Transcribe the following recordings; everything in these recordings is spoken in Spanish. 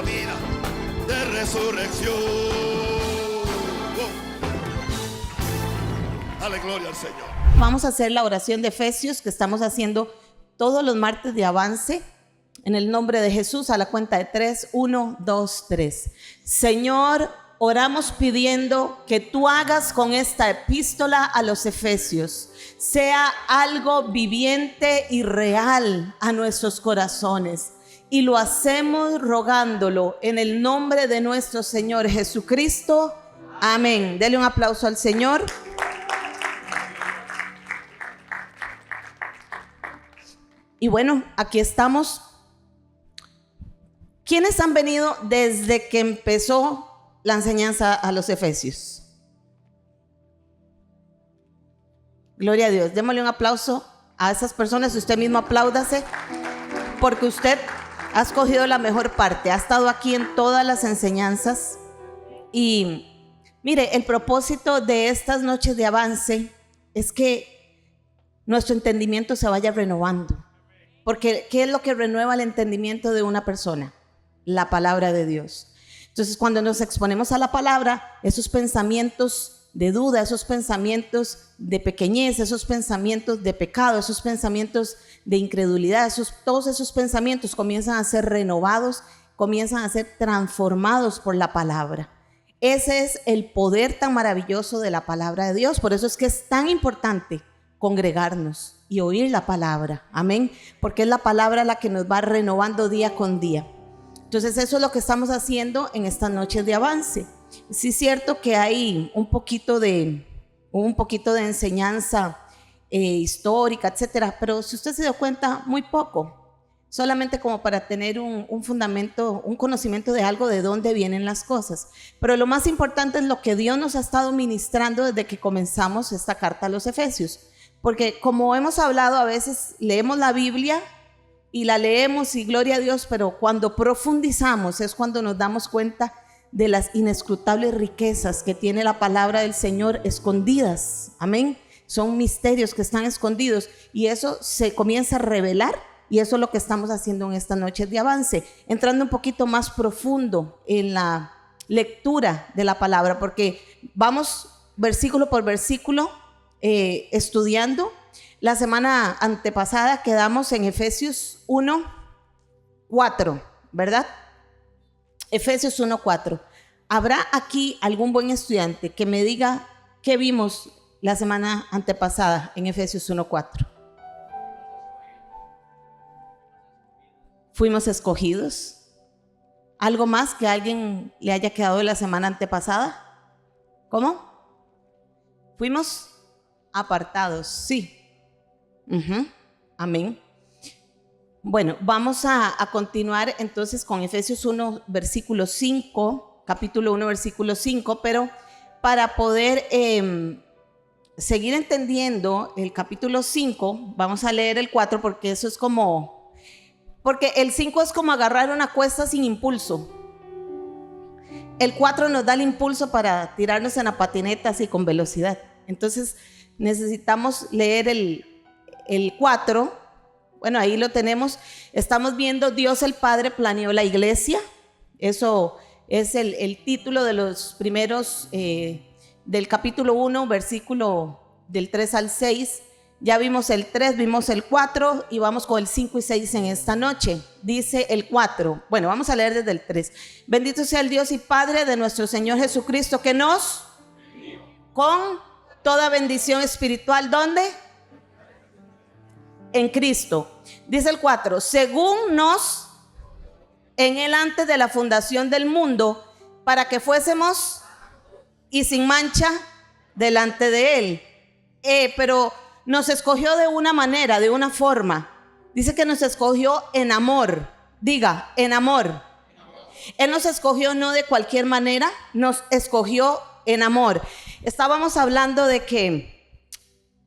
la vida de resurrección. Dale gloria al Señor. Vamos a hacer la oración de Efesios que estamos haciendo todos los martes de avance. En el nombre de Jesús, a la cuenta de 3, 1, 2, 3. Señor, oramos pidiendo que tú hagas con esta epístola a los Efesios sea algo viviente y real a nuestros corazones. Y lo hacemos rogándolo en el nombre de nuestro Señor Jesucristo. Amén. Dele un aplauso al Señor. Y bueno, aquí estamos. ¿Quiénes han venido desde que empezó la enseñanza a los Efesios? Gloria a Dios. Démosle un aplauso a esas personas. Usted mismo apláudase, porque usted ha escogido la mejor parte. Ha estado aquí en todas las enseñanzas. Y mire, el propósito de estas noches de avance es que nuestro entendimiento se vaya renovando. Porque ¿qué es lo que renueva el entendimiento de una persona? La palabra de Dios. Entonces, cuando nos exponemos a la palabra, esos pensamientos de duda, esos pensamientos de pequeñez, esos pensamientos de pecado, esos pensamientos de incredulidad, todos esos pensamientos comienzan a ser renovados, comienzan a ser transformados por la palabra. Ese es el poder tan maravilloso de la palabra de Dios. Por eso es que es tan importante congregarnos y oír la palabra. Amén. Porque es la palabra la que nos va renovando día con día. Entonces eso es lo que estamos haciendo en estas noches de avance. Sí es cierto que hay un poquito de enseñanza histórica, etcétera, pero si usted se dio cuenta, muy poco. Solamente como para tener un fundamento, un conocimiento de algo, de dónde vienen las cosas. Pero lo más importante es lo que Dios nos ha estado ministrando desde que comenzamos esta carta a los Efesios. Porque como hemos hablado, a veces leemos la Biblia y la leemos y gloria a Dios, pero cuando profundizamos es cuando nos damos cuenta de las inescrutables riquezas que tiene la palabra del Señor escondidas. Amén. Son misterios que están escondidos y eso se comienza a revelar, y eso es lo que estamos haciendo en esta noche de avance, entrando un poquito más profundo en la lectura de la palabra, porque vamos versículo por versículo estudiando. La semana antepasada quedamos en Efesios 1:4, ¿verdad? Efesios 1:4. ¿Habrá aquí algún buen estudiante que me diga qué vimos la semana antepasada en Efesios 1:4? Fuimos escogidos. ¿Algo más que a alguien le haya quedado de la semana antepasada? ¿Cómo? Fuimos apartados, sí. Amén. Bueno, vamos a continuar entonces con Efesios 1, versículo 5, capítulo 1, versículo 5, pero para poder seguir entendiendo el capítulo 5, vamos a leer el 4, porque eso es como, porque el 5 es como agarrar una cuesta sin impulso. El 4 nos da el impulso para tirarnos en la patineta así con velocidad. Entonces necesitamos leer el 4. Bueno, ahí lo tenemos. Estamos viendo Dios el Padre planeó la iglesia. Eso es el título de los primeros del capítulo 1, versículo del 3 al 6. Ya vimos el 3, vimos el 4 y vamos con el 5 y 6 en esta noche. Dice el 4. Bueno, vamos a leer desde el 3. Bendito sea el Dios y Padre de nuestro Señor Jesucristo, que nos con toda bendición espiritual, ¿dónde? En Cristo. Dice el 4, según nos en él antes de la fundación del mundo, para que fuésemos y sin mancha delante de él. Pero nos escogió de una manera, de una forma. Dice que nos escogió en amor. Diga, en amor. Él nos escogió no de cualquier manera, nos escogió en amor. Estábamos hablando de que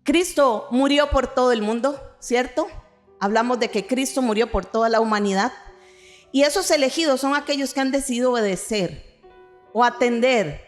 Cristo murió por todo el mundo, ¿cierto? Hablamos de que Cristo murió por toda la humanidad. Y esos elegidos son aquellos que han decidido obedecer o atender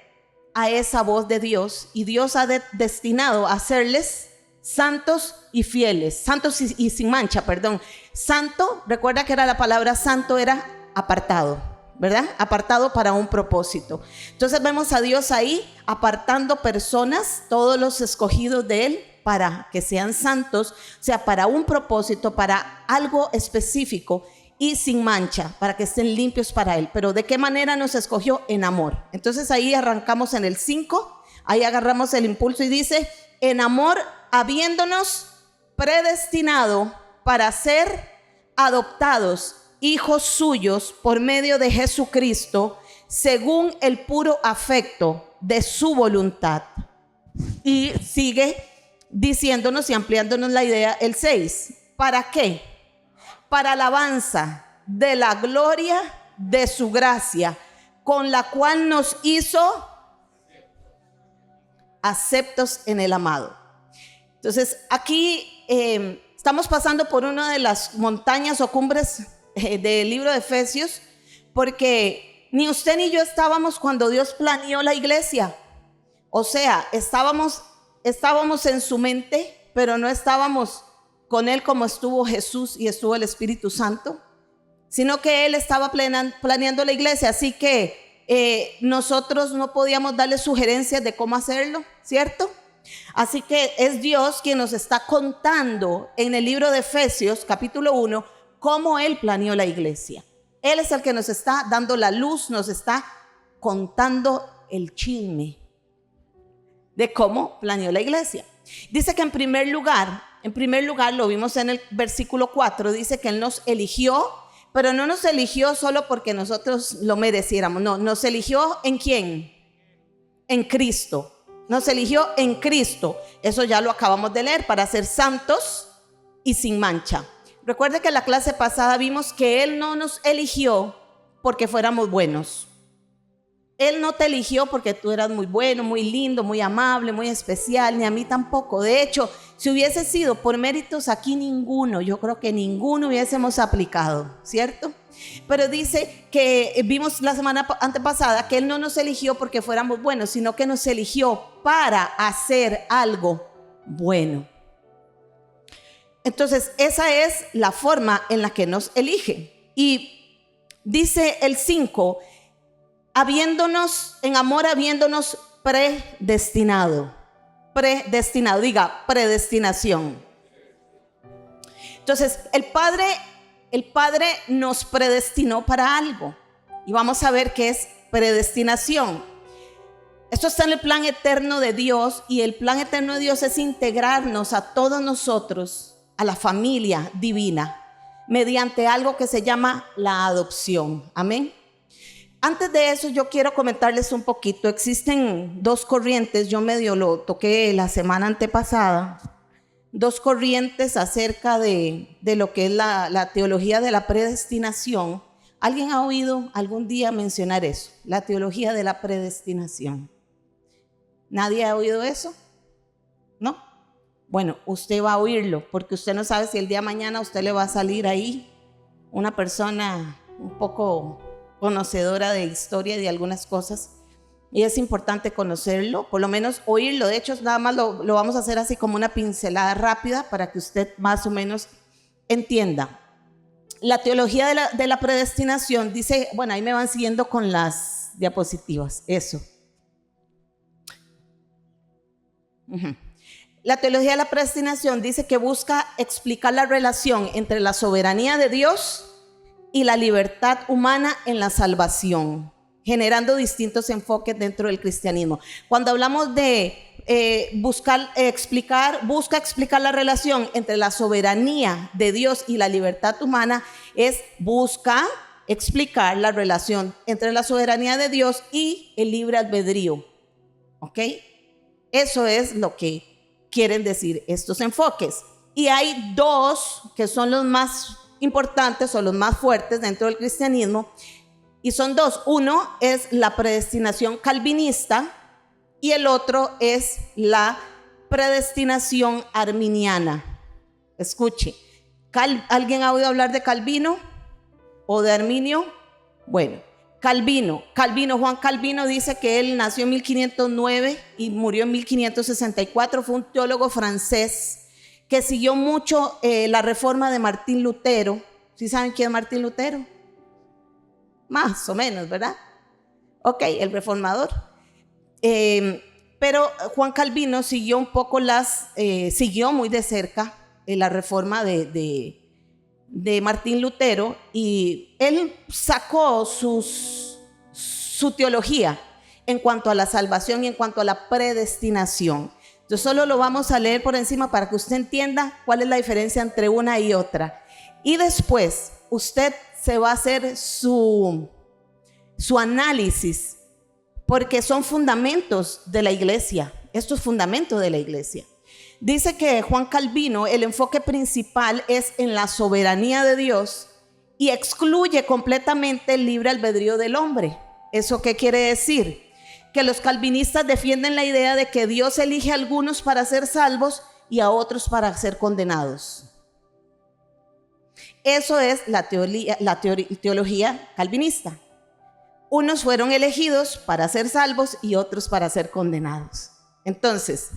a esa voz de Dios. Y Dios ha destinado a hacerles santos y fieles, santos y sin mancha, perdón. Santo, recuerda que era la palabra santo, era apartado. ¿verdad? Apartado para un propósito. Entonces vemos a Dios ahí apartando personas, todos los escogidos de Él, para que sean santos, o sea, para un propósito, para algo específico y sin mancha, para que estén limpios para Él. Pero ¿de qué manera nos escogió? En amor. Entonces ahí arrancamos en el 5, ahí agarramos el impulso y dice, en amor, habiéndonos predestinado para ser adoptados hijos suyos por medio de Jesucristo, según el puro afecto de su voluntad. Y sigue diciéndonos y ampliándonos la idea el 6. ¿Para qué? Para alabanza de la gloria de su gracia, con la cual nos hizo aceptos en el amado. Entonces aquí estamos pasando por una de las montañas o cumbres del libro de Efesios, porque ni usted ni yo estábamos cuando Dios planeó la iglesia. O sea, estábamos en su mente, pero no estábamos con Él como estuvo Jesús y estuvo el Espíritu Santo, sino que Él estaba planeando la iglesia, así que nosotros no podíamos darle sugerencias de cómo hacerlo, ¿cierto? Así que es Dios quien nos está contando en el libro de Efesios, capítulo 1, cómo Él planeó la iglesia. Él es el que nos está dando la luz, nos está contando el chisme de cómo planeó la iglesia. Dice que en primer lugar, lo vimos en el versículo 4, dice que Él nos eligió, pero no nos eligió solo porque nosotros lo mereciéramos, no, nos eligió ¿en quién? En Cristo. Nos eligió en Cristo, eso ya lo acabamos de leer, para ser santos y sin mancha. Recuerde que en la clase pasada vimos que Él no nos eligió porque fuéramos buenos. Él no te eligió porque tú eras muy bueno, muy lindo, muy amable, muy especial, ni a mí tampoco. De hecho, si hubiese sido por méritos, aquí ninguno, yo creo que ninguno hubiésemos aplicado, ¿cierto? Pero dice que vimos la semana antepasada que Él no nos eligió porque fuéramos buenos, sino que nos eligió para hacer algo bueno. Entonces, esa es la forma en la que nos elige. Y dice el 5, habiéndonos, en amor, habiéndonos predestinado, diga predestinación. Entonces, el Padre nos predestinó para algo. Y vamos a ver qué es predestinación. Esto está en el plan eterno de Dios, y el plan eterno de Dios es integrarnos a todos nosotros, a la familia divina, mediante algo que se llama la adopción. Amén. Antes de eso, yo quiero comentarles un poquito. Existen dos corrientes, yo medio lo toqué la semana antepasada, dos corrientes acerca de lo que es la teología de la predestinación. ¿Alguien ha oído algún día mencionar eso? La teología de la predestinación. ¿Nadie ha oído eso? ¿No? Bueno, usted va a oírlo, porque usted no sabe si el día de mañana a usted le va a salir ahí una persona un poco conocedora de historia y de algunas cosas, y es importante conocerlo, por lo menos oírlo. De hecho, nada más lo vamos a hacer así como una pincelada rápida para que usted más o menos entienda. La teología de la predestinación dice, bueno, ahí me van siguiendo con las diapositivas, eso. La teología de la predestinación dice que busca explicar la relación entre la soberanía de Dios y la libertad humana en la salvación, generando distintos enfoques dentro del cristianismo. Cuando hablamos de busca explicar la relación entre la soberanía de Dios y la libertad humana, busca explicar la relación entre la soberanía de Dios y el libre albedrío. ¿Ok? Eso es lo que quieren decir estos enfoques. Y hay dos que son los más importantes o los más fuertes dentro del cristianismo, y son dos. Uno es la predestinación calvinista y el otro es la predestinación arminiana. Escuche, ¿alguien ha oído hablar de Calvino o de Arminio? Bueno, Juan Calvino dice que él nació en 1509 y murió en 1564. Fue un teólogo francés que siguió mucho la reforma de Martín Lutero. ¿Sí saben quién es Martín Lutero? más o menos, ¿verdad? Ok, el reformador. Pero Juan Calvino siguió un poco siguió muy de cerca la reforma de Martín Lutero, y él sacó su teología en cuanto a la salvación y en cuanto a la predestinación. Entonces solo lo vamos a leer por encima para que usted entienda cuál es la diferencia entre una y otra. Y después usted se va a hacer su análisis, porque son fundamentos de la iglesia. Esto es fundamento de la iglesia. Dice que Juan Calvino, el enfoque principal es en la soberanía de Dios y excluye completamente el libre albedrío del hombre. ¿Eso qué quiere decir? Que los calvinistas defienden la idea de que Dios elige a algunos para ser salvos y a otros para ser condenados. Eso es la teología calvinista. Unos fueron elegidos para ser salvos y otros para ser condenados. Entonces,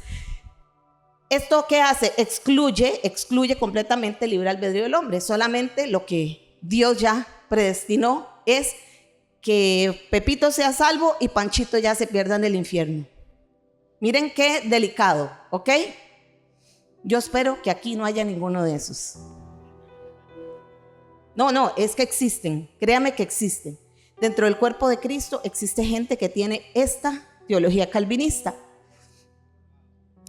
¿esto qué hace? Excluye completamente el libre albedrío del hombre. Solamente lo que Dios ya predestinó es que Pepito sea salvo y Panchito ya se pierda en el infierno. Miren qué delicado, ¿ok? Yo espero que aquí no haya ninguno de esos. No, es que existen, créame que existen. Dentro del cuerpo de Cristo existe gente que tiene esta teología calvinista.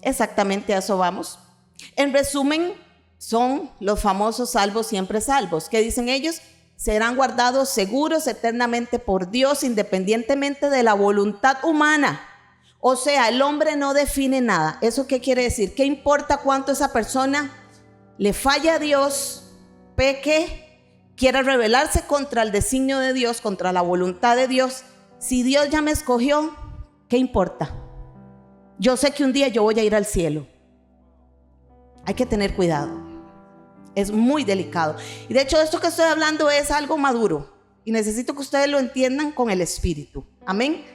Exactamente a eso vamos. En resumen, son los famosos salvos siempre salvos. ¿Qué dicen ellos? Serán guardados seguros eternamente por Dios, independientemente de la voluntad humana. O sea, el hombre no define nada. ¿Eso qué quiere decir? ¿Qué importa cuánto esa persona le falla a Dios, peque, quiera rebelarse contra el designio de Dios, contra la voluntad de Dios? Si Dios ya me escogió, ¿qué importa? Yo sé que un día yo voy a ir al cielo. Hay que tener cuidado. Es muy delicado. Y de hecho esto que estoy hablando es algo maduro. Y necesito que ustedes lo entiendan con el espíritu. Amén.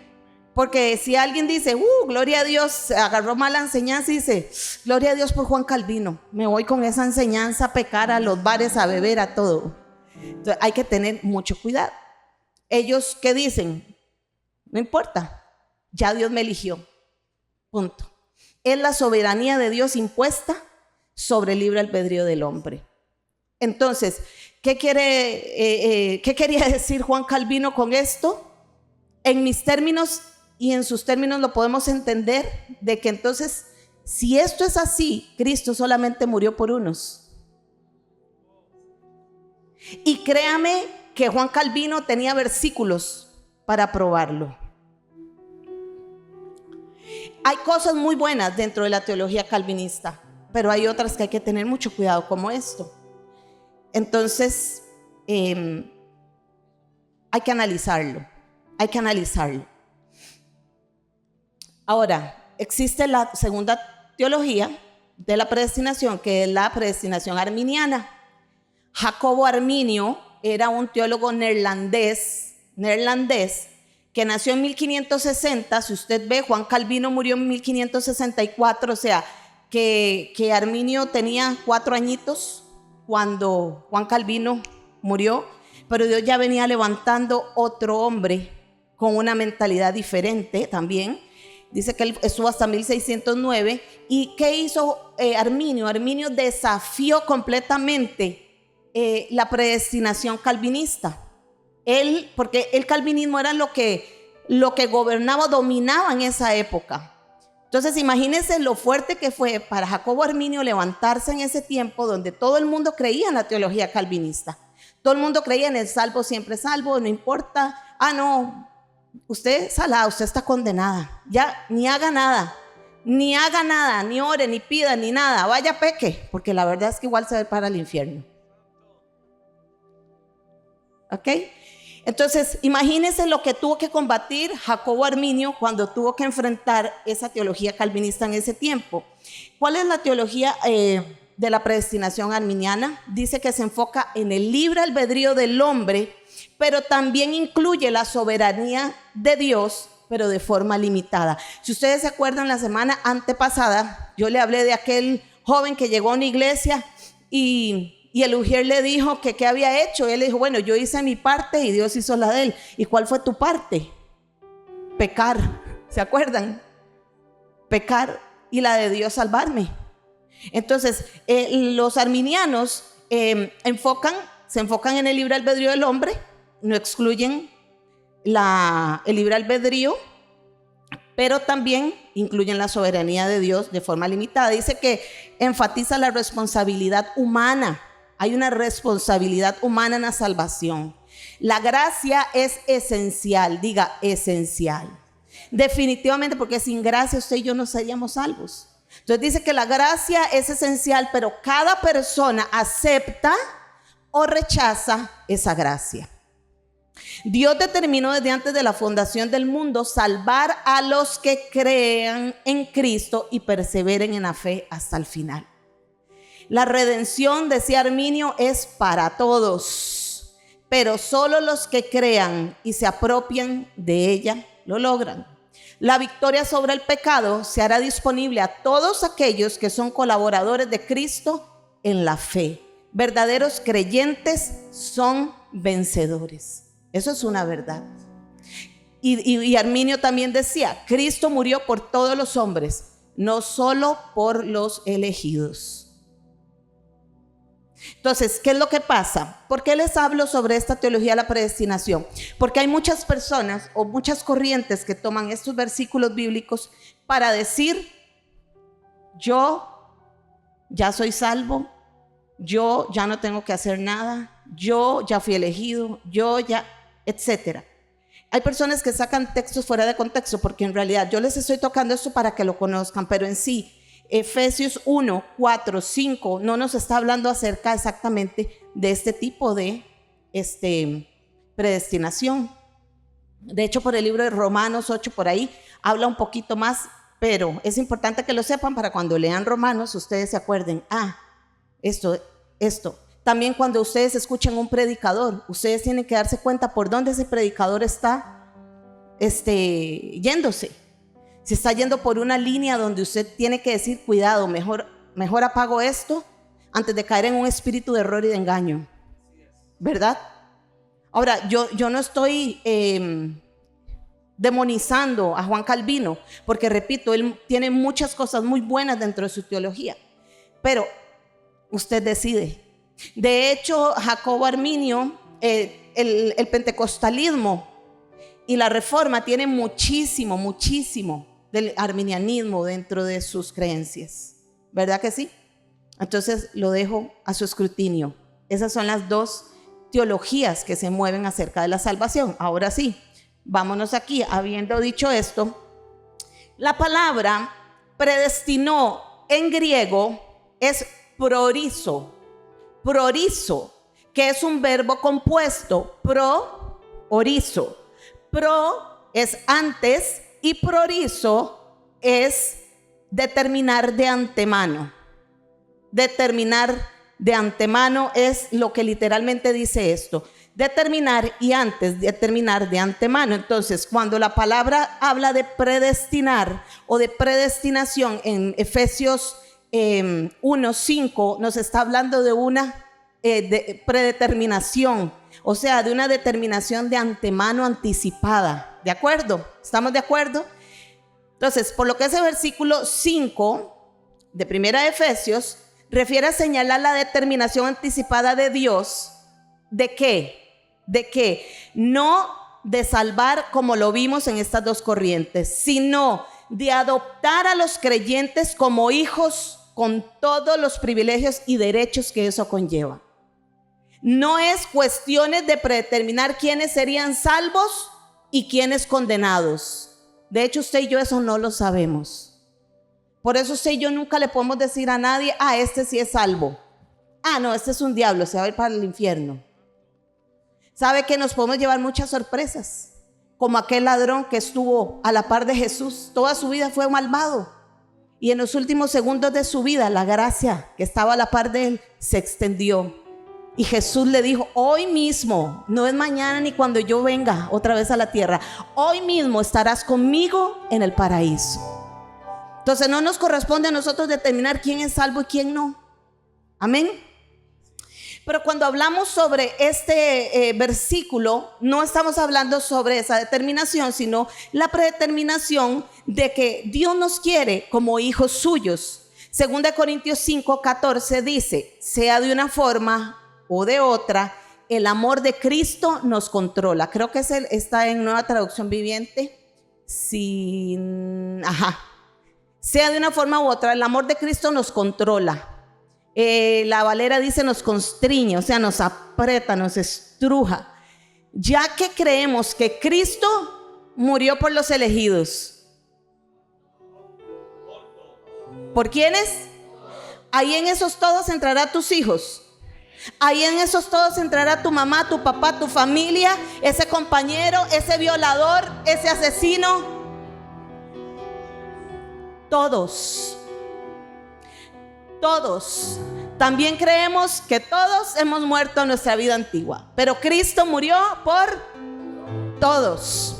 Porque si alguien dice, gloria a Dios, agarró mala enseñanza y dice, gloria a Dios por Juan Calvino, me voy con esa enseñanza a pecar, a los bares, a beber, a todo. Entonces hay que tener mucho cuidado. Ellos, ¿qué dicen? No importa, ya Dios me eligió. Punto. Es la soberanía de Dios impuesta sobre el libre albedrío del hombre. Entonces, ¿qué quería decir Juan Calvino con esto? En mis términos y en sus términos lo podemos entender de que entonces, si esto es así, Cristo solamente murió por unos. Y créame que Juan Calvino tenía versículos para probarlo. Hay cosas muy buenas dentro de la teología calvinista, pero hay otras que hay que tener mucho cuidado, como esto. Entonces, hay que analizarlo. Ahora, existe la segunda teología de la predestinación, que es la predestinación arminiana. Jacobo Arminio era un teólogo neerlandés que nació en 1560. Si usted ve, Juan Calvino murió en 1564, o sea, que Arminio tenía 4 añitos cuando Juan Calvino murió, pero Dios ya venía levantando otro hombre con una mentalidad diferente también. Dice que él estuvo hasta 1609. ¿Y qué hizo Arminio? Arminio desafió completamente la predestinación calvinista. Porque el calvinismo era lo que gobernaba, dominaba en esa época. Entonces imagínense lo fuerte que fue para Jacobo Arminio levantarse en ese tiempo donde todo el mundo creía en la teología calvinista. Todo el mundo creía en el salvo siempre salvo, no importa. No, usted salada, usted está condenada. Ya ni haga nada, ni ore, ni pida, ni nada. Vaya peque, porque la verdad es que igual se va para el infierno. ¿Ok? Entonces, imagínense lo que tuvo que combatir Jacobo Arminio cuando tuvo que enfrentar esa teología calvinista en ese tiempo. ¿Cuál es la teología de la predestinación arminiana? Dice que se enfoca en el libre albedrío del hombre, pero también incluye la soberanía de Dios, pero de forma limitada. Si ustedes se acuerdan, la semana antepasada yo le hablé de aquel joven que llegó a una iglesia y Y el ujier le dijo que qué había hecho. Él le dijo, bueno, yo hice mi parte y Dios hizo la de él. ¿Y cuál fue tu parte? Pecar. ¿Se acuerdan? Pecar, y la de Dios salvarme. Entonces, los arminianos se enfocan en el libre albedrío del hombre, no excluyen el libre albedrío, pero también incluyen la soberanía de Dios de forma limitada. Dice que enfatiza la responsabilidad humana. Hay una responsabilidad humana en la salvación. La gracia es esencial, diga esencial. Definitivamente, porque sin gracia usted y yo no seríamos salvos. Entonces dice que la gracia es esencial, pero cada persona acepta o rechaza esa gracia. Dios determinó desde antes de la fundación del mundo salvar a los que crean en Cristo y perseveren en la fe hasta el final. La redención, decía Arminio, es para todos, pero solo los que crean y se apropian de ella lo logran. La victoria sobre el pecado se hará disponible a todos aquellos que son colaboradores de Cristo en la fe. Verdaderos creyentes son vencedores. Eso es una verdad. Y Arminio también decía, Cristo murió por todos los hombres, no solo por los elegidos. Entonces, ¿qué es lo que pasa? ¿Por qué les hablo sobre esta teología de la predestinación? Porque hay muchas personas o muchas corrientes que toman estos versículos bíblicos para decir, yo ya soy salvo, yo ya no tengo que hacer nada, yo ya fui elegido, yo ya, etcétera. Hay personas que sacan textos fuera de contexto, porque en realidad yo les estoy tocando esto para que lo conozcan, pero en sí, Efesios 1, 4, 5 no nos está hablando acerca exactamente de este tipo de predestinación. De hecho, por el libro de Romanos 8, por ahí, habla un poquito más, pero es importante que lo sepan para cuando lean Romanos, ustedes se acuerden, esto. También cuando ustedes escuchan un predicador, ustedes tienen que darse cuenta por dónde ese predicador está yéndose. Si está yendo por una línea donde usted tiene que decir, cuidado, mejor apago esto antes de caer en un espíritu de error y de engaño, ¿verdad? Ahora, yo no estoy demonizando a Juan Calvino, porque repito, él tiene muchas cosas muy buenas dentro de su teología, pero usted decide. De hecho, Jacobo Arminio, el pentecostalismo y la reforma tienen muchísimo del arminianismo dentro de sus creencias, ¿verdad que sí? Entonces lo dejo a su escrutinio. Esas son las dos teologías que se mueven acerca de la salvación. Ahora sí, vámonos aquí. Habiendo dicho esto, la palabra predestinó en griego es prorizo, que es un verbo compuesto, orizo. Pro es antes y prorizo es determinar de antemano. Determinar de antemano es lo que literalmente dice esto. Determinar y antes determinar de antemano. Entonces, cuando la palabra habla de predestinar o de predestinación en Efesios 1:5, nos está hablando de una predeterminación, o sea, de una determinación de antemano anticipada. ¿De acuerdo? ¿Estamos de acuerdo? Entonces, por lo que ese versículo 5 de Primera de Efesios refiere a señalar la determinación anticipada de Dios. ¿De qué? De que no de salvar como lo vimos en estas dos corrientes, sino de adoptar a los creyentes como hijos con todos los privilegios y derechos que eso conlleva. No es cuestiones de predeterminar quiénes serían salvos y quiénes condenados. De hecho, usted y yo eso no lo sabemos. Por eso usted y yo nunca le podemos decir a nadie, este sí es salvo. No, este es un diablo, se va a ir para el infierno. ¿Sabe que nos podemos llevar muchas sorpresas? Como aquel ladrón que estuvo a la par de Jesús. Toda su vida fue malvado. Y en los últimos segundos de su vida, la gracia que estaba a la par de él se extendió. Y Jesús le dijo, hoy mismo, no es mañana ni cuando yo venga otra vez a la tierra, hoy mismo estarás conmigo en el paraíso. Entonces no nos corresponde a nosotros determinar quién es salvo y quién no. Amén. Pero cuando hablamos sobre este versículo, no estamos hablando sobre esa determinación, sino la predeterminación de que Dios nos quiere como hijos suyos. 2 Corintios 5:14 dice, sea de una forma o de otra, el amor de Cristo nos controla. Creo que está en Nueva Traducción Viviente. Sea de una forma u otra, el amor de Cristo nos controla. La Valera dice nos constriñe, o sea, nos aprieta, nos estruja. Ya que creemos que Cristo murió por los elegidos. ¿Por quiénes? Ahí en esos todos entrará tus hijos. Ahí en esos todos entrará tu mamá, tu papá, tu familia, ese compañero, ese violador, ese asesino. Todos. También creemos que todos hemos muerto en nuestra vida antigua, pero Cristo murió por todos.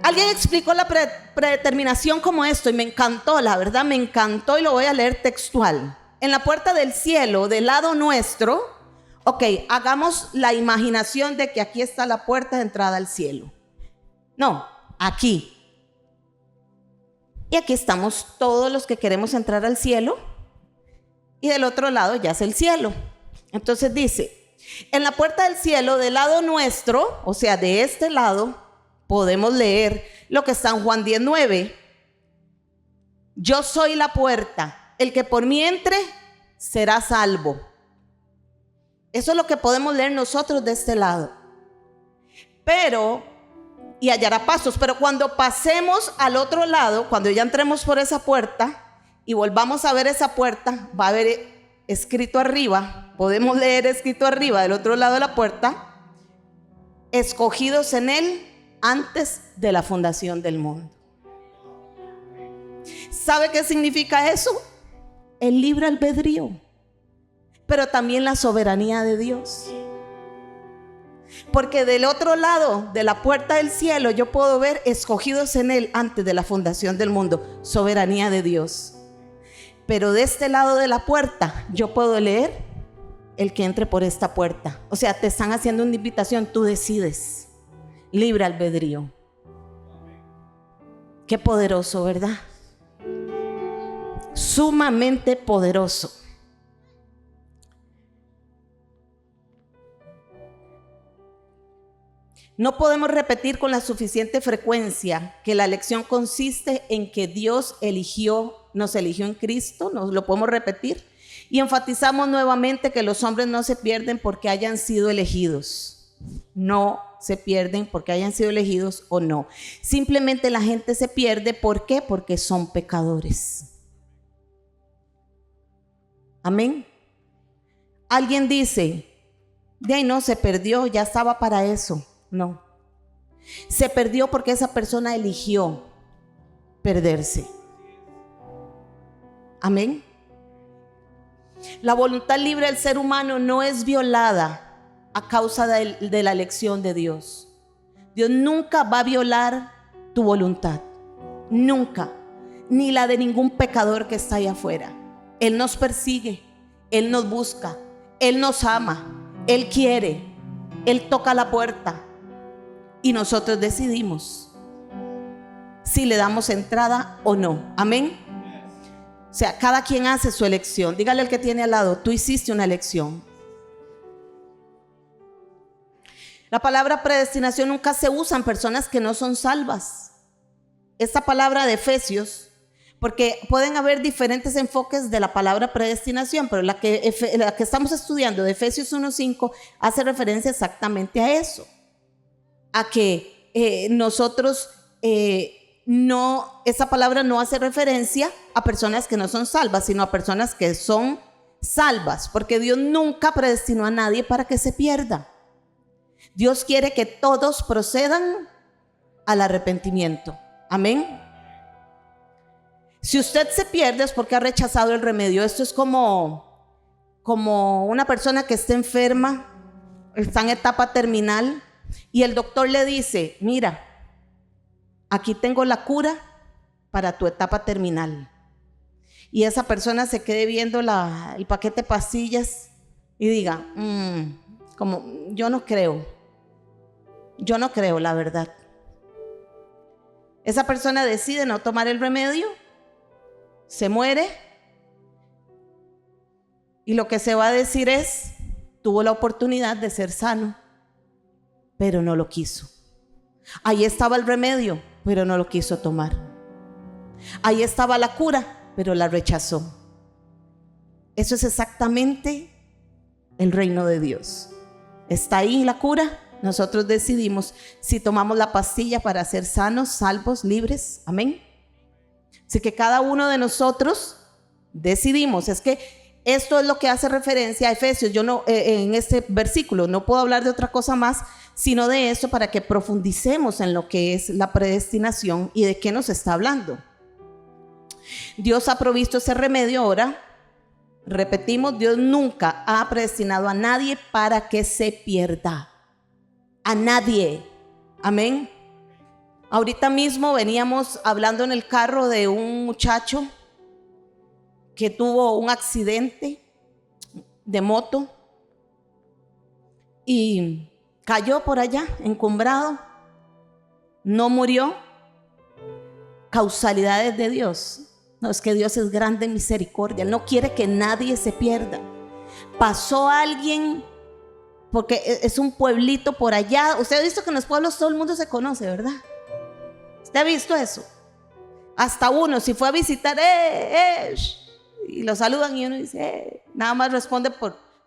Alguien explicó la predeterminación como esto y me encantó, la verdad me encantó, y lo voy a leer textual. En la puerta del cielo, del lado nuestro, hagamos la imaginación de que aquí está la puerta de entrada al cielo. No, aquí. Y aquí estamos todos los que queremos entrar al cielo, y del otro lado ya es el cielo. Entonces dice, en la puerta del cielo, del lado nuestro, o sea, de este lado, podemos leer lo que está en Juan 10:9. Yo soy la puerta. El que por mí entre será salvo. Eso es lo que podemos leer nosotros de este lado. Y hallará pasos. Pero cuando pasemos al otro lado, cuando ya entremos por esa puerta y volvamos a ver esa puerta, va a haber escrito arriba, podemos leer escrito arriba del otro lado de la puerta, escogidos en él antes de la fundación del mundo. ¿Sabe qué significa eso? El libre albedrío, pero también la soberanía de Dios. Porque del otro lado de la puerta del cielo yo puedo ver escogidos en él antes de la fundación del mundo, soberanía de Dios. Pero de este lado de la puerta yo puedo leer el que entre por esta puerta. O sea, te están haciendo una invitación, tú decides. Libre albedrío. Qué poderoso, ¿verdad? Sumamente poderoso. No podemos repetir con la suficiente frecuencia que la elección consiste en que Dios nos eligió en Cristo. ¿Nos lo podemos repetir? Y enfatizamos nuevamente que los hombres no se pierden porque hayan sido elegidos. No se pierden porque hayan sido elegidos o no. Simplemente la gente se pierde. ¿Por qué? Porque son pecadores. Amén. Alguien dice, de ahí no, se perdió, ya estaba para eso. No. Se perdió porque esa persona eligió perderse. Amén. La voluntad libre del ser humano no es violada a causa de la elección de Dios. Dios nunca va a violar tu voluntad. Nunca. Ni la de ningún pecador que está allá afuera. Él nos persigue, Él nos busca, Él nos ama, Él quiere, Él toca la puerta y nosotros decidimos si le damos entrada o no. Amén. O sea, cada quien hace su elección. Dígale al que tiene al lado, tú hiciste una elección. La palabra predestinación nunca se usa en personas que no son salvas. Esta palabra de Efesios, porque pueden haber diferentes enfoques de la palabra predestinación, pero la que estamos estudiando de Efesios 1:5 hace referencia exactamente a eso, a que nosotros esa palabra no hace referencia a personas que no son salvas, sino a personas que son salvas, porque Dios nunca predestinó a nadie para que se pierda. Dios quiere que todos procedan al arrepentimiento. Amén. Si usted se pierde es porque ha rechazado el remedio. Esto es como una persona que está enferma, está en etapa terminal y el doctor le dice, mira, aquí tengo la cura para tu etapa terminal. y esa persona se quede viendo el paquete de pastillas y diga, como yo no creo, la verdad. Esa persona decide no tomar el remedio, se muere, y lo que se va a decir es, tuvo la oportunidad de ser sano, pero no lo quiso. Ahí estaba el remedio, pero no lo quiso tomar. Ahí estaba la cura, pero la rechazó. Eso es exactamente el reino de Dios. Está ahí la cura. Nosotros decidimos si tomamos la pastilla para ser sanos, salvos, libres. Amén. Así que cada uno de nosotros decidimos. Es que esto es lo que hace referencia a Efesios. Yo no, en este versículo no puedo hablar de otra cosa más, sino de eso, para que profundicemos en lo que es la predestinación y de qué nos está hablando. Dios ha provisto ese remedio ahora. Repetimos, Dios nunca ha predestinado a nadie para que se pierda. A nadie. Amén. Ahorita mismo veníamos hablando en el carro de un muchacho que tuvo un accidente de moto y cayó por allá, encumbrado. No murió. Causalidades de Dios. No, es que Dios es grande en misericordia. Él no quiere que nadie se pierda. Pasó alguien, porque es un pueblito por allá. Usted ha visto que en los pueblos todo el mundo se conoce, ¿verdad? ¿Usted ha visto eso? Hasta uno, si fue a visitar, y lo saludan y uno dice, nada más responde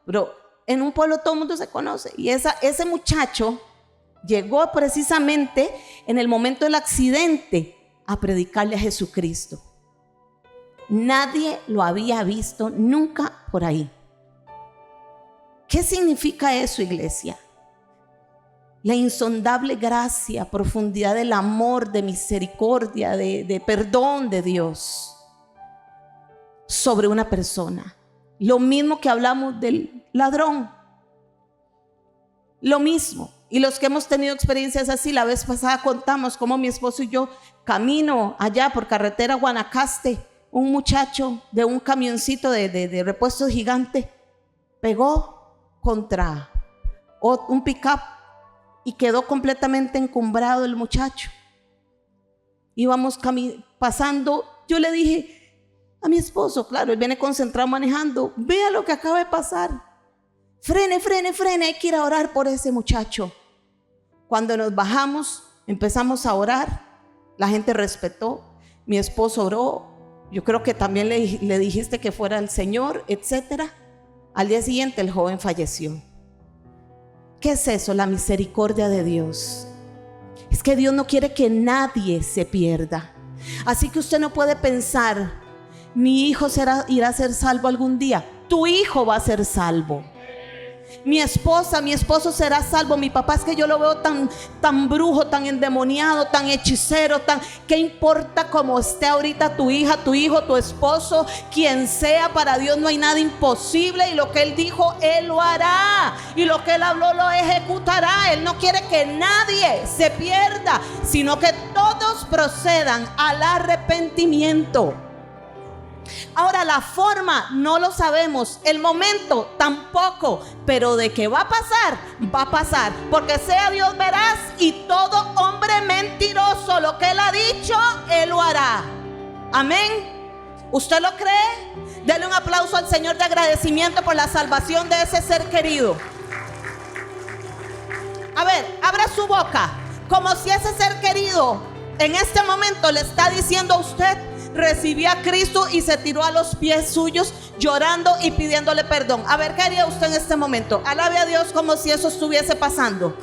pero en un pueblo todo el mundo se conoce. Y ese muchacho llegó precisamente en el momento del accidente a predicarle a Jesucristo. Nadie lo había visto nunca por ahí. ¿Qué significa eso, iglesia? La insondable gracia, profundidad del amor, de misericordia, de perdón de Dios sobre una persona. Lo mismo que hablamos del ladrón. Lo mismo. Y los que hemos tenido experiencias así, la vez pasada contamos cómo mi esposo y yo, camino allá por carretera Guanacaste, un muchacho de un camioncito de repuestos gigante pegó contra un pick-up y quedó completamente encumbrado el muchacho. Íbamos pasando, yo le dije a mi esposo, claro, él viene concentrado manejando, vea lo que acaba de pasar, frene, hay que ir a orar por ese muchacho. Cuando nos bajamos, empezamos a orar, la gente respetó, mi esposo oró. Yo creo que también le dijiste que fuera el Señor, etcétera. Al día siguiente el joven falleció. ¿Qué es eso? La misericordia de Dios. Es que Dios no quiere que nadie se pierda. Así que usted no puede pensar, mi hijo irá a ser salvo algún día. Tu hijo va a ser salvo. Mi esposa, mi esposo será salvo. Mi papá, es que yo lo veo tan brujo, tan endemoniado, tan hechicero, ¿qué importa cómo esté ahorita tu hija, tu hijo, tu esposo? Quien sea, para Dios no hay nada imposible, y lo que Él dijo, Él lo hará, y lo que Él habló lo ejecutará. Él no quiere que nadie se pierda, sino que todos procedan al arrepentimiento. Ahora, la forma no lo sabemos, el momento tampoco, pero de que va a pasar, porque sea Dios veraz y todo hombre mentiroso, lo que Él ha dicho, Él lo hará. Amén. ¿Usted lo cree? Dele un aplauso al Señor de agradecimiento por la salvación de ese ser querido. A ver, abra su boca, como si ese ser querido en este momento le está diciendo a usted: recibí a Cristo y se tiró a los pies suyos llorando y pidiéndole perdón. A ver, ¿qué haría usted en este momento? Alabe a Dios como si eso estuviese pasando.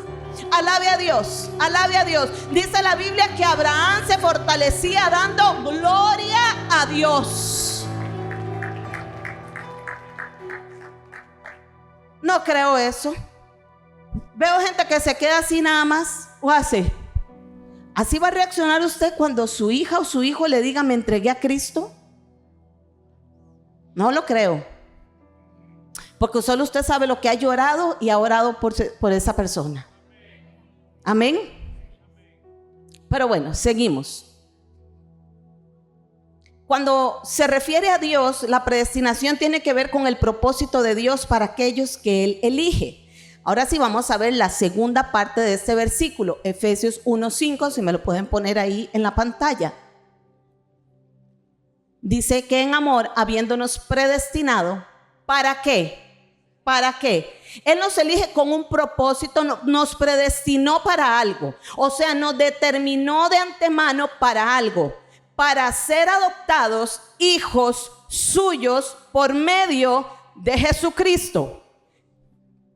Alabe a Dios, alabe a Dios. Dice la Biblia que Abraham se fortalecía dando gloria a Dios. No creo eso. Veo gente que se queda así nada más o hace. ¿Así va a reaccionar usted cuando su hija o su hijo le diga: me entregué a Cristo? No lo creo. Porque solo usted sabe lo que ha llorado y ha orado por esa persona. Amén. Pero bueno, seguimos. Cuando se refiere a Dios, la predestinación tiene que ver con el propósito de Dios para aquellos que Él elige. Ahora sí vamos a ver la segunda parte de este versículo, Efesios 1:5, si me lo pueden poner ahí en la pantalla. Dice que en amor, habiéndonos predestinado, ¿para qué? ¿Para qué? Él nos elige con un propósito, nos predestinó para algo. O sea, nos determinó de antemano para algo. Para ser adoptados hijos suyos por medio de Jesucristo.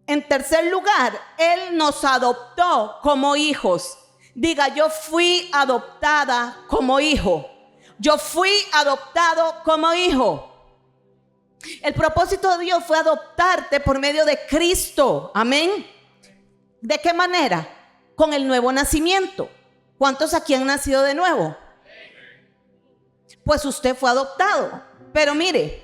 En tercer lugar, Él nos adoptó como hijos. Diga, yo fui adoptada como hijo. Yo fui adoptado como hijo. El propósito de Dios fue adoptarte por medio de Cristo. Amén. ¿De qué manera? Con el nuevo nacimiento. ¿Cuántos aquí han nacido de nuevo? Pues usted fue adoptado. Pero mire,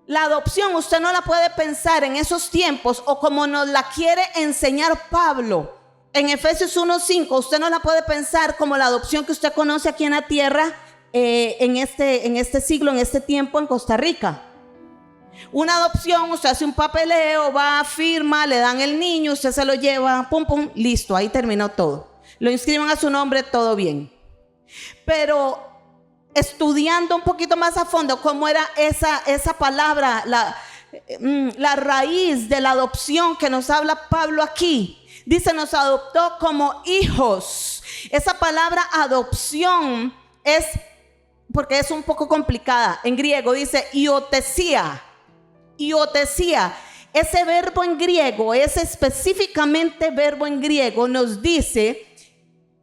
la adopción usted no la puede pensar en esos tiempos o como nos la quiere enseñar Pablo en Efesios 1:5. Usted no la puede pensar como la adopción que usted conoce aquí en la tierra, en este siglo, en este tiempo en Costa Rica. Una adopción, usted hace un papeleo, va, firma, le dan el niño, usted se lo lleva, pum, pum, listo, ahí terminó todo. Lo inscriben a su nombre, todo bien. Pero estudiando un poquito más a fondo cómo era esa palabra, la raíz de la adopción que nos habla Pablo aquí, dice, nos adoptó como hijos. Esa palabra adopción es, porque es un poco complicada, en griego dice iotesía. Iotesía, ese verbo en griego, ese específicamente verbo en griego nos dice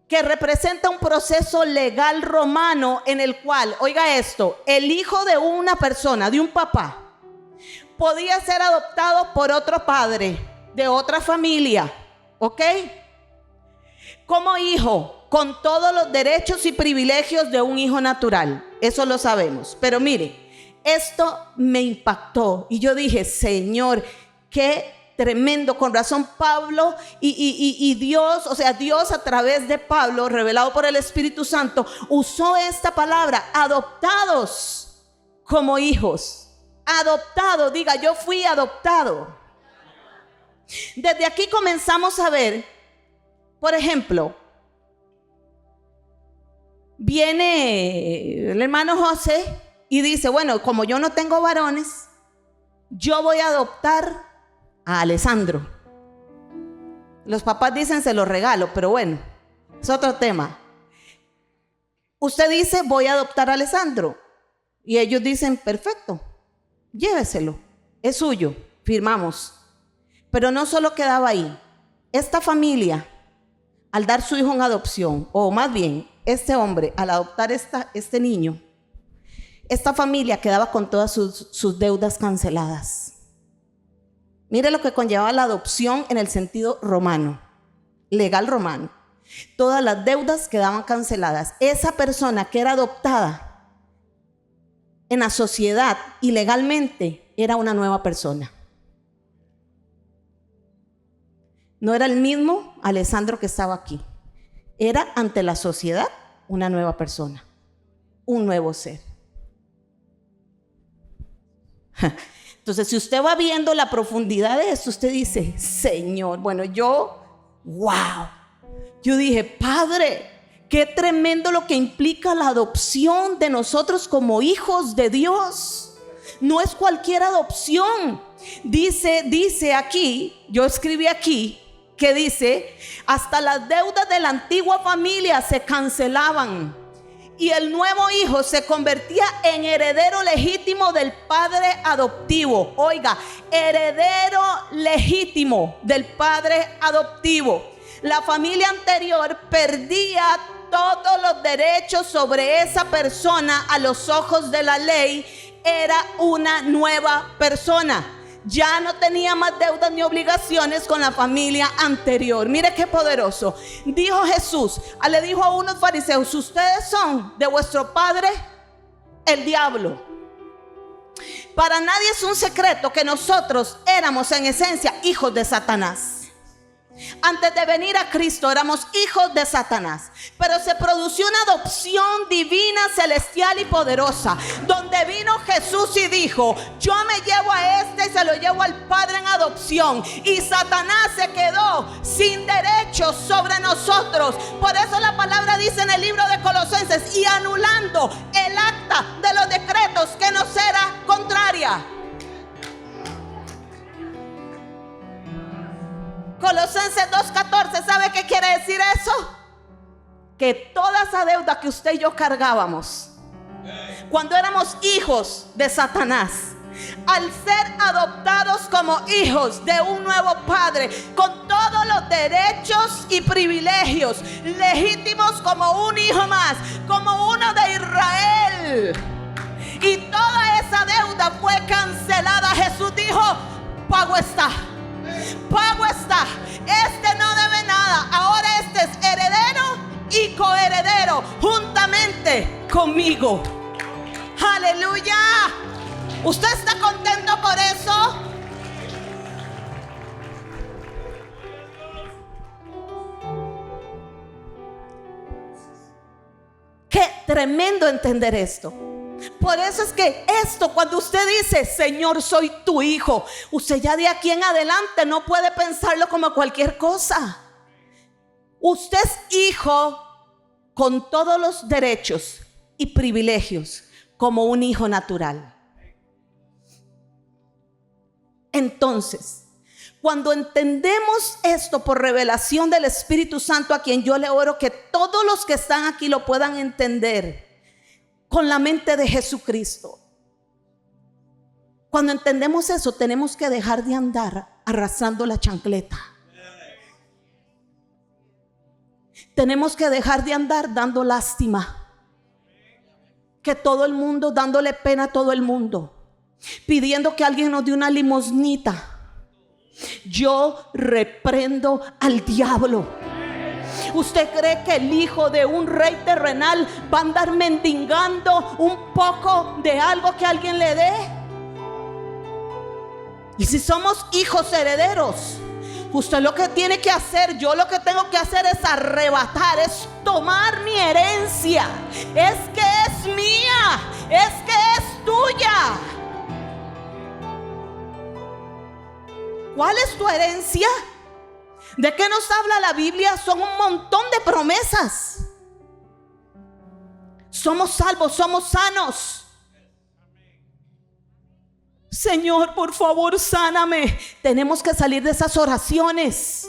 que representa un proceso legal romano en el cual, oiga esto, el hijo de una persona, de un papá, podía ser adoptado por otro padre, de otra familia, ¿ok? Como hijo, con todos los derechos y privilegios de un hijo natural, eso lo sabemos. Pero mire, esto me impactó y yo dije, Señor, qué tremendo, con razón Pablo y Dios, o sea, Dios a través de Pablo, revelado por el Espíritu Santo, usó esta palabra, adoptados como hijos. Adoptado, diga, yo fui adoptado. Desde aquí comenzamos a ver, por ejemplo, viene el hermano José y dice, bueno, como yo no tengo varones, yo voy a adoptar a Alessandro. Los papás dicen se lo regalo, pero bueno, es otro tema. Usted dice voy a adoptar a Alessandro y ellos dicen perfecto, lléveselo, es suyo, firmamos. Pero no solo quedaba ahí. Esta familia, al dar su hijo en adopción, o más bien este hombre al adoptar este niño, esta familia quedaba con todas sus deudas canceladas. Mire lo que conllevaba la adopción en el sentido romano, legal romano. Todas las deudas quedaban canceladas. Esa persona que era adoptada en la sociedad y legalmente era una nueva persona. No era el mismo Alessandro que estaba aquí. Era ante la sociedad una nueva persona, un nuevo ser. Entonces, si usted va viendo la profundidad de esto, usted dice, Señor, bueno, wow. Yo dije, Padre, qué tremendo lo que implica la adopción de nosotros como hijos de Dios. No es cualquier adopción. Dice aquí, yo escribí aquí, que dice, hasta las deudas de la antigua familia se cancelaban. Y el nuevo hijo se convertía en heredero legítimo del padre adoptivo. Oiga, heredero legítimo del padre adoptivo. La familia anterior perdía todos los derechos sobre esa persona a los ojos de la ley. Era una nueva persona. Ya no tenía más deudas ni obligaciones con la familia anterior. Mire qué poderoso. Dijo Jesús, le dijo a unos fariseos, ustedes son de vuestro padre el diablo. Para nadie es un secreto que nosotros éramos en esencia hijos de Satanás. Antes de venir a Cristo éramos hijos de Satanás, pero se produjo una adopción divina, celestial y poderosa, donde vino Jesús y dijo: yo me llevo a este y se lo llevo al Padre en adopción. Y Satanás se quedó sin derechos sobre nosotros. Por eso la palabra dice en el libro de Colosenses: y anulando el acta de los decretos que nos era contraria. Colosenses 2:14, ¿sabe qué quiere decir eso? Que toda esa deuda que usted y yo cargábamos cuando éramos hijos de Satanás, al ser adoptados como hijos de un nuevo Padre, con todos los derechos y privilegios legítimos como un hijo más, como uno de Israel, y toda esa deuda fue cancelada. Jesús dijo: pago está. Pago está. Este no debe nada. Ahora este es heredero y coheredero juntamente conmigo. Aleluya. ¿Usted está contento por eso? Qué tremendo entender esto. Por eso es que esto, cuando usted dice: Señor, soy tu hijo, usted ya de aquí en adelante no puede pensarlo como cualquier cosa. Usted es hijo con todos los derechos y privilegios, como un hijo natural. Entonces, cuando entendemos esto por revelación del Espíritu Santo, a quien yo le oro que todos los que están aquí lo puedan entender con la mente de Jesucristo. Cuando entendemos eso, tenemos que dejar de andar arrastrando la chancleta. Tenemos que dejar de andar dando lástima, que todo el mundo, dándole pena a todo el mundo, pidiendo que alguien nos dé una limosnita. Yo reprendo al diablo. ¿Usted cree que el hijo de un rey terrenal va a andar mendigando un poco de algo que alguien le dé? Y si somos hijos herederos, usted lo que tiene que hacer, yo lo que tengo que hacer es arrebatar, es tomar mi herencia. Es que es mía, es que es tuya. ¿Cuál es tu herencia? ¿De qué nos habla la Biblia? Son un montón de promesas. Somos salvos, somos sanos. Señor, por favor, sáname. Tenemos que salir de esas oraciones.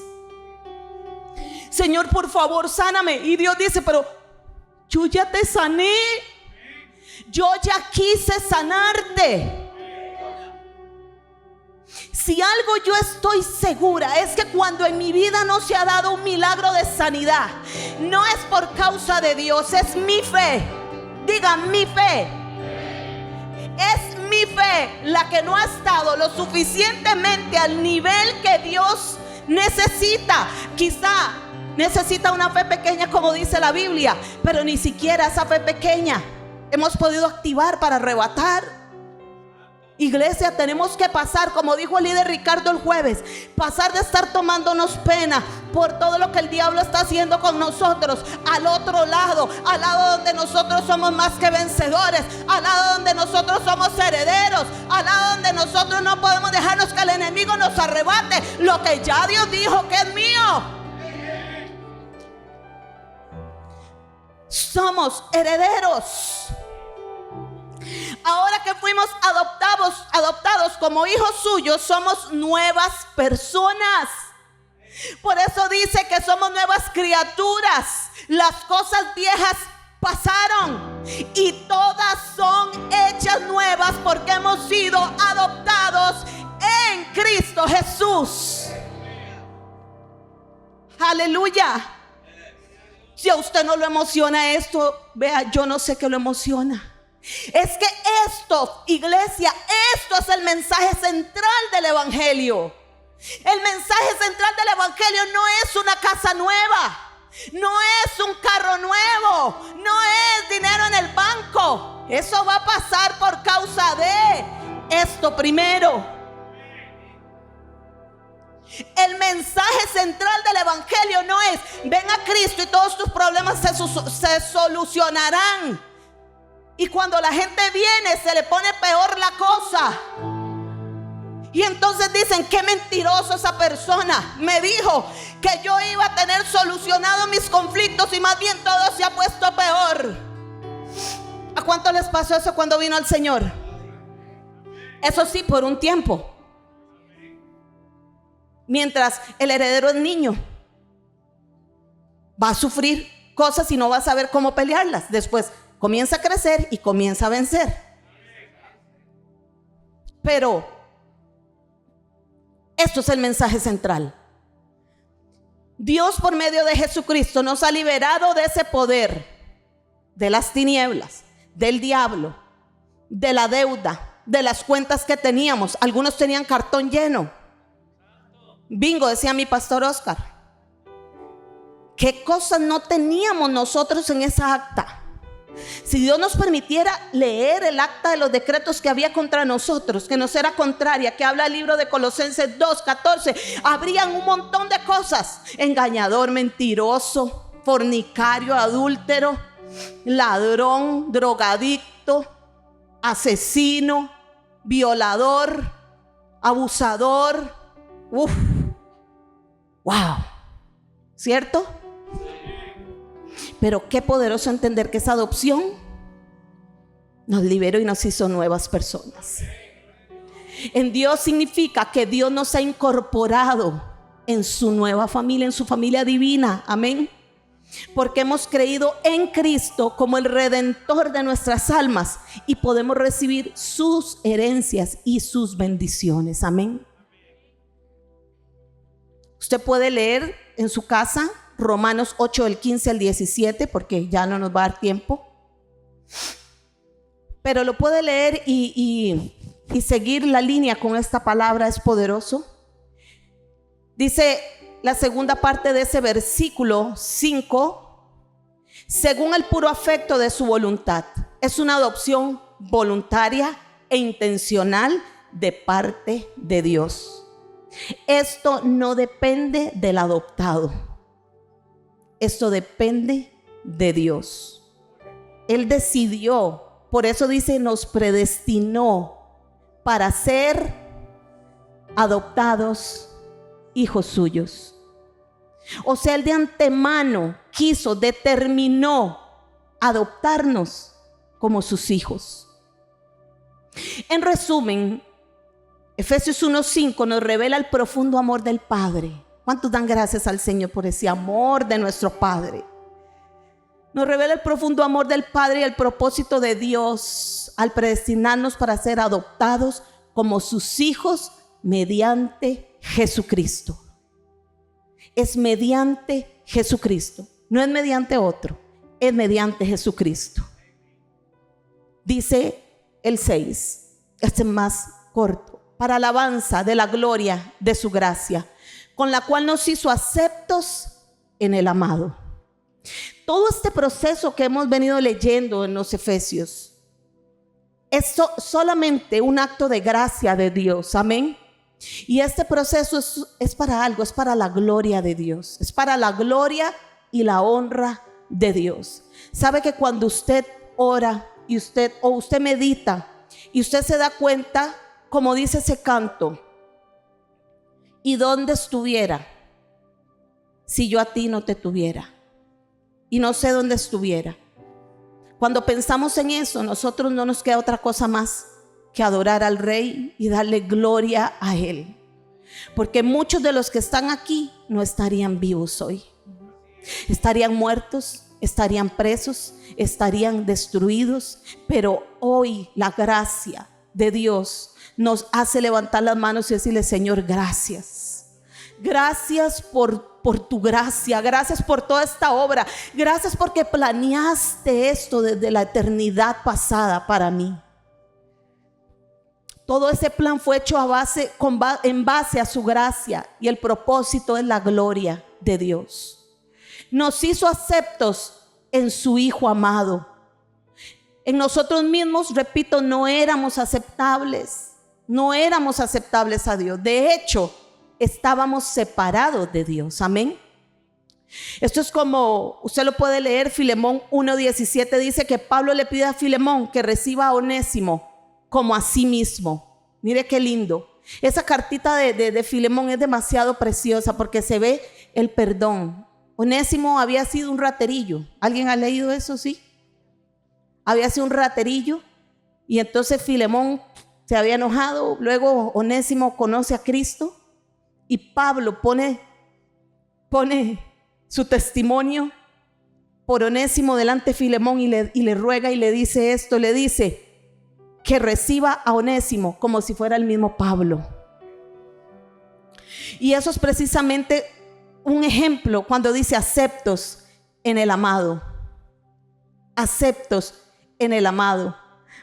Señor, por favor, sáname. Y Dios dice: pero yo ya te sané. Yo ya quise sanarte. Si algo yo estoy segura es que cuando en mi vida no se ha dado un milagro de sanidad, no es por causa de Dios, es mi fe. Diga: mi fe. Es mi fe la que no ha estado lo suficientemente al nivel que Dios necesita. Quizá necesita una fe pequeña, como dice la Biblia, pero ni siquiera esa fe pequeña hemos podido activar para arrebatar. Iglesia, tenemos que pasar, como dijo el líder Ricardo el jueves, pasar de estar tomándonos pena por todo lo que el diablo está haciendo con nosotros, al otro lado, al lado donde nosotros somos más que vencedores, al lado donde nosotros somos herederos, al lado donde nosotros no podemos dejarnos que el enemigo nos arrebate lo que ya Dios dijo que es mío. Somos herederos. Ahora que fuimos adoptados como hijos suyos, somos nuevas personas. Por eso dice que somos nuevas criaturas. Las cosas viejas pasaron y todas son hechas nuevas, porque hemos sido adoptados en Cristo Jesús. Aleluya. Si a usted no lo emociona esto, vea, yo no sé qué lo emociona. Es que esto, iglesia, esto es el mensaje central del evangelio. El mensaje central del evangelio no es una casa nueva, no es un carro nuevo, no es dinero en el banco. Eso va a pasar por causa de esto primero. El mensaje central del evangelio no es ven a Cristo y todos tus problemas se solucionarán. Y cuando la gente viene se le pone peor la cosa. Y entonces dicen, qué mentiroso esa persona. Me dijo que yo iba a tener solucionado mis conflictos y más bien todo se ha puesto peor. ¿A cuánto les pasó eso cuando vino el Señor? Eso sí, por un tiempo. Mientras el heredero es niño, va a sufrir cosas y no va a saber cómo pelearlas. Después comienza a crecer y comienza a vencer. Pero esto es el mensaje central. Dios, por medio de Jesucristo, nos ha liberado de ese poder, de las tinieblas, del diablo, de la deuda, de las cuentas que teníamos. Algunos tenían cartón lleno. Bingo, decía mi pastor Oscar. ¿Qué cosas no teníamos nosotros en esa acta? Si Dios nos permitiera leer el acta de los decretos que había contra nosotros, que nos era contraria, que habla el libro de Colosenses 2:14, habrían un montón de cosas: engañador, mentiroso, fornicario, adúltero, ladrón, drogadicto, asesino, violador, abusador. Wow, ¿cierto? Pero qué poderoso entender que esa adopción nos liberó y nos hizo nuevas personas. En Dios significa que Dios nos ha incorporado en su nueva familia, en su familia divina. Amén. Porque hemos creído en Cristo como el redentor de nuestras almas y podemos recibir sus herencias y sus bendiciones. Amén. Usted puede leer en su casa Romanos 8 del 15 al 17, porque ya no nos va a dar tiempo, pero lo puede leer y seguir la línea con esta palabra. Es poderoso. Dice la segunda parte de ese versículo 5: según el puro afecto de su voluntad. Es una adopción voluntaria e intencional de parte de Dios. Esto no depende del adoptado. Esto depende de Dios. Él decidió, por eso dice, nos predestinó para ser adoptados hijos suyos. O sea, Él de antemano determinó adoptarnos como sus hijos. En resumen, Efesios 1:5 nos revela el profundo amor del Padre. ¿Cuántos dan gracias al Señor por ese amor de nuestro Padre? Nos revela el profundo amor del Padre y el propósito de Dios al predestinarnos para ser adoptados como sus hijos mediante Jesucristo. Es mediante Jesucristo, no es mediante otro, es mediante Jesucristo. Dice el 6, este es más corto: para alabanza de la gloria de su gracia, con la cual nos hizo aceptos en el amado. Todo este proceso que hemos venido leyendo en los Efesios es solamente un acto de gracia de Dios. Amén. Y este proceso es para algo, es para la gloria de Dios, es para la gloria y la honra de Dios. Sabe que cuando usted ora y usted medita y usted se da cuenta, como dice ese canto: ¿y dónde estuviera si yo a ti no te tuviera? Y no sé dónde estuviera. Cuando pensamos en eso, nosotros no nos queda otra cosa más que adorar al Rey y darle gloria a Él. Porque muchos de los que están aquí no estarían vivos hoy. Estarían muertos, estarían presos, estarían destruidos. Pero hoy la gracia de Dios nos hace levantar las manos y decirle: Señor, gracias. Gracias por tu gracia. Gracias por toda esta obra. Gracias porque planeaste esto desde la eternidad pasada para mí. Todo ese plan fue hecho en base a su gracia, y el propósito es la gloria de Dios. Nos hizo aceptos en su Hijo amado. En nosotros mismos, repito, no éramos aceptables a Dios. De hecho, estábamos separados de Dios. Amén. Esto es como, usted lo puede leer, Filemón 1:17 dice que Pablo le pide a Filemón que reciba a Onésimo como a sí mismo. Mire qué lindo. Esa cartita de Filemón es demasiado preciosa porque se ve el perdón. Onésimo había sido un raterillo. ¿Alguien ha leído eso? Sí. Había sido un raterillo y entonces Filemón se había enojado. Luego Onésimo conoce a Cristo y Pablo pone su testimonio por Onésimo delante de Filemón y le ruega y le dice esto, le dice que reciba a Onésimo como si fuera el mismo Pablo. Y eso es precisamente un ejemplo cuando dice aceptos en el amado. Aceptos en el amado.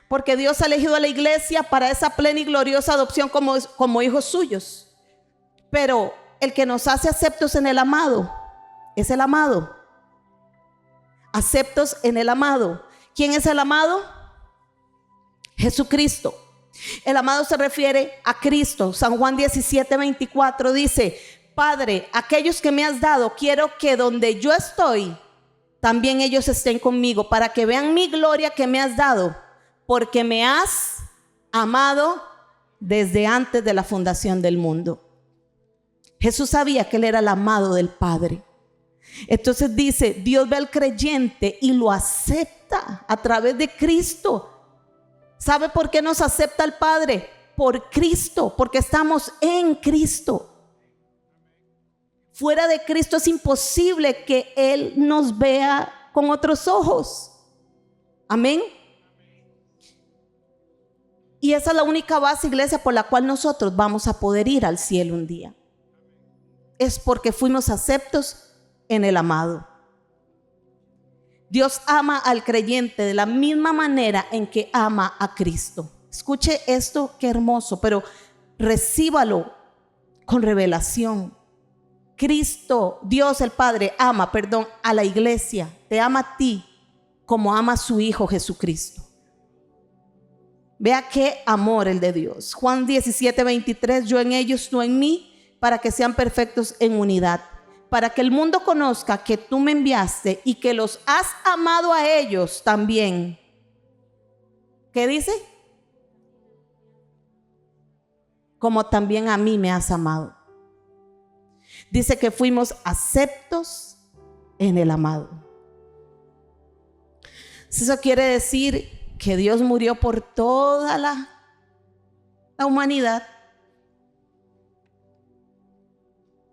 Porque Dios ha elegido a la iglesia para esa plena y gloriosa adopción como hijos suyos. Pero el que nos hace aceptos en el amado es el amado. Aceptos en el amado. ¿Quién es el amado? Jesucristo. El amado se refiere a Cristo. San Juan 17:24 dice: Padre, aquellos que me has dado, quiero que donde yo estoy, también ellos estén conmigo, para que vean mi gloria que me has dado, porque me has amado desde antes de la fundación del mundo. Jesús sabía que Él era el amado del Padre. Entonces dice, Dios ve al creyente y lo acepta a través de Cristo. ¿Sabe por qué nos acepta el Padre? Por Cristo, porque estamos en Cristo. Fuera de Cristo es imposible que Él nos vea con otros ojos. Amén. Y esa es la única base, iglesia, por la cual nosotros vamos a poder ir al cielo un día. Es porque fuimos aceptos en el amado. Dios ama al creyente de la misma manera en que ama a Cristo. Escuche esto, qué hermoso, pero recíbalo con revelación. Cristo, Dios el Padre, ama a la iglesia, te ama a ti como ama a su Hijo Jesucristo. Vea qué amor el de Dios. Juan 17:23, yo en ellos, tú en mí, para que sean perfectos en unidad, para que el mundo conozca que tú me enviaste y que los has amado a ellos también. ¿Qué dice? Como también a mí me has amado. Dice que fuimos aceptos en el amado. Eso quiere decir que Dios murió por toda la humanidad.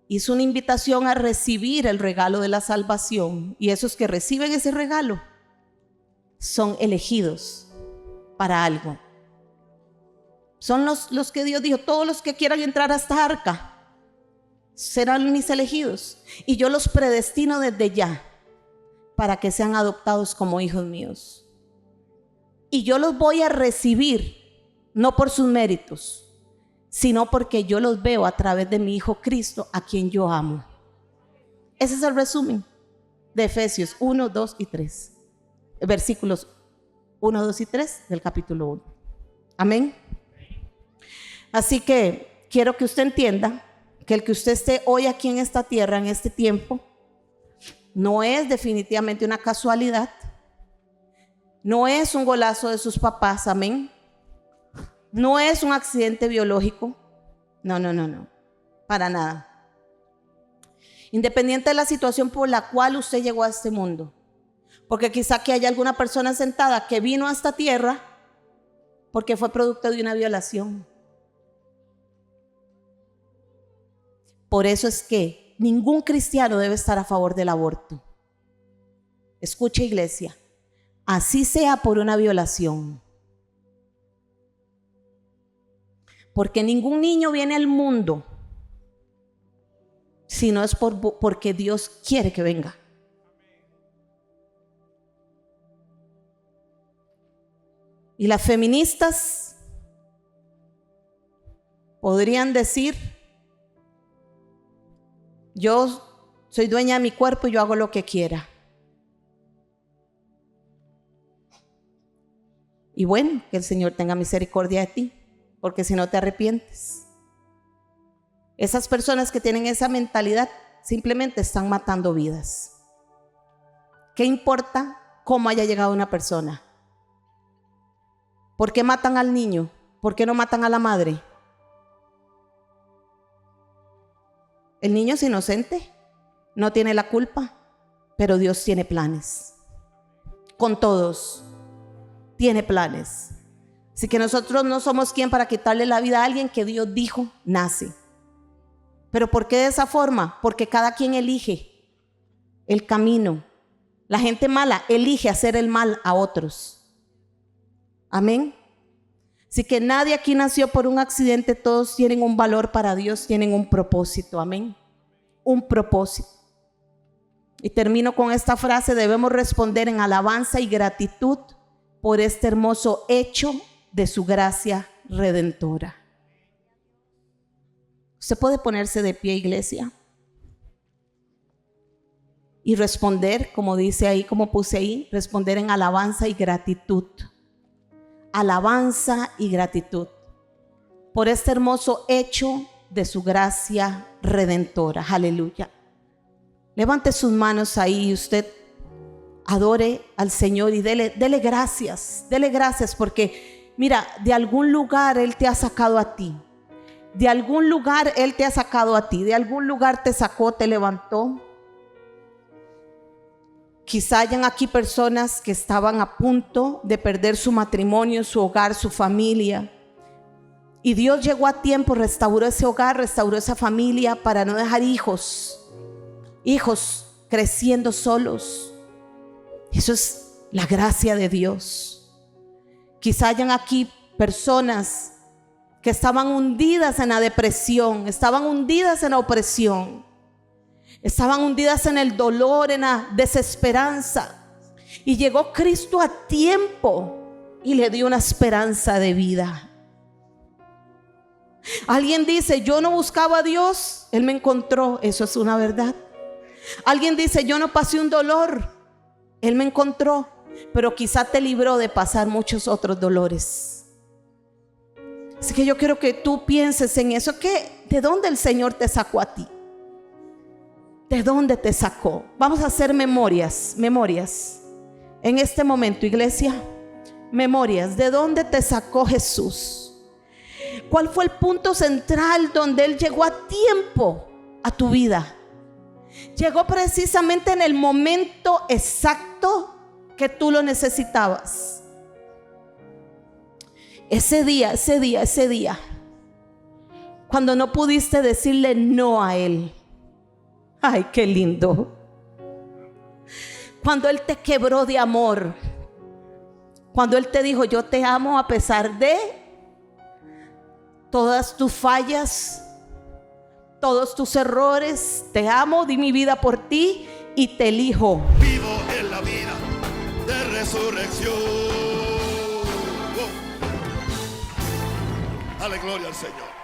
Hizo una invitación a recibir el regalo de la salvación, y esos que reciben ese regalo son elegidos para algo. Son los que Dios dijo, todos los que quieran entrar a esta arca serán mis elegidos, y yo los predestino desde ya para que sean adoptados como hijos míos. Y yo los voy a recibir no por sus méritos, sino porque yo los veo a través de mi Hijo Cristo, a quien yo amo. Ese es el resumen de Efesios 1, 2 y 3. Versículos 1, 2 y 3 del capítulo 1. Amén. Así que quiero que usted entienda que el que usted esté hoy aquí en esta tierra, en este tiempo, no es definitivamente una casualidad. No es un golazo de sus papás, amén. No es un accidente biológico. No, para nada. Independiente de la situación por la cual usted llegó a este mundo. Porque quizá que haya alguna persona sentada que vino a esta tierra porque fue producto de una violación. Por eso es que ningún cristiano debe estar a favor del aborto. Escuche, iglesia, así sea por una violación. Porque ningún niño viene al mundo si no es porque Dios quiere que venga. Y las feministas podrían decir, yo soy dueña de mi cuerpo y yo hago lo que quiera. Y bueno, que el Señor tenga misericordia de ti, porque si no te arrepientes. Esas personas que tienen esa mentalidad simplemente están matando vidas. ¿Qué importa cómo haya llegado una persona? ¿Por qué matan al niño? ¿Por qué no matan a la madre? El niño es inocente, no tiene la culpa, pero Dios tiene planes. Con todos, tiene planes. Así que nosotros no somos quien para quitarle la vida a alguien que Dios dijo nace. ¿Pero por qué de esa forma? Porque cada quien elige el camino. La gente mala elige hacer el mal a otros. Amén. Así que nadie aquí nació por un accidente, todos tienen un valor para Dios, tienen un propósito. Amén. Un propósito. Y termino con esta frase: debemos responder en alabanza y gratitud por este hermoso hecho de su gracia redentora. Usted puede ponerse de pie, iglesia, y responder, como dice ahí, como puse ahí, responder en alabanza y gratitud. Alabanza y gratitud por este hermoso hecho de su gracia redentora. Aleluya. Levante sus manos ahí y usted adore al Señor y dele gracias. Dele gracias porque, mira, de algún lugar Él te ha sacado a ti. De algún lugar Él te ha sacado a ti. De algún lugar te sacó, te levantó. Quizá hayan aquí personas que estaban a punto de perder su matrimonio, su hogar, su familia. Y Dios llegó a tiempo, restauró ese hogar, restauró esa familia para no dejar hijos creciendo solos. Eso es la gracia de Dios. Quizá hayan aquí personas que estaban hundidas en la depresión, estaban hundidas en la opresión, estaban hundidas en el dolor, en la desesperanza. Y llegó Cristo a tiempo y le dio una esperanza de vida. Alguien dice: yo no buscaba a Dios, Él me encontró. Eso es una verdad. Alguien dice: yo no pasé un dolor, Él me encontró. Pero quizá te libró de pasar muchos otros dolores. Así que yo quiero que tú pienses en eso. ¿De dónde el Señor te sacó a ti? ¿De dónde te sacó? Vamos a hacer memorias en este momento, iglesia. Memorias. ¿De dónde te sacó Jesús? ¿Cuál fue el punto central donde Él llegó a tiempo a tu vida? Llegó precisamente en el momento exacto que tú lo necesitabas. Ese día, cuando no pudiste decirle no a Él. Ay, qué lindo. Cuando Él te quebró de amor. Cuando Él te dijo: yo te amo a pesar de todas tus fallas, todos tus errores. Te amo, di mi vida por ti y te elijo. Vivo en la vida de resurrección. Dale gloria al Señor.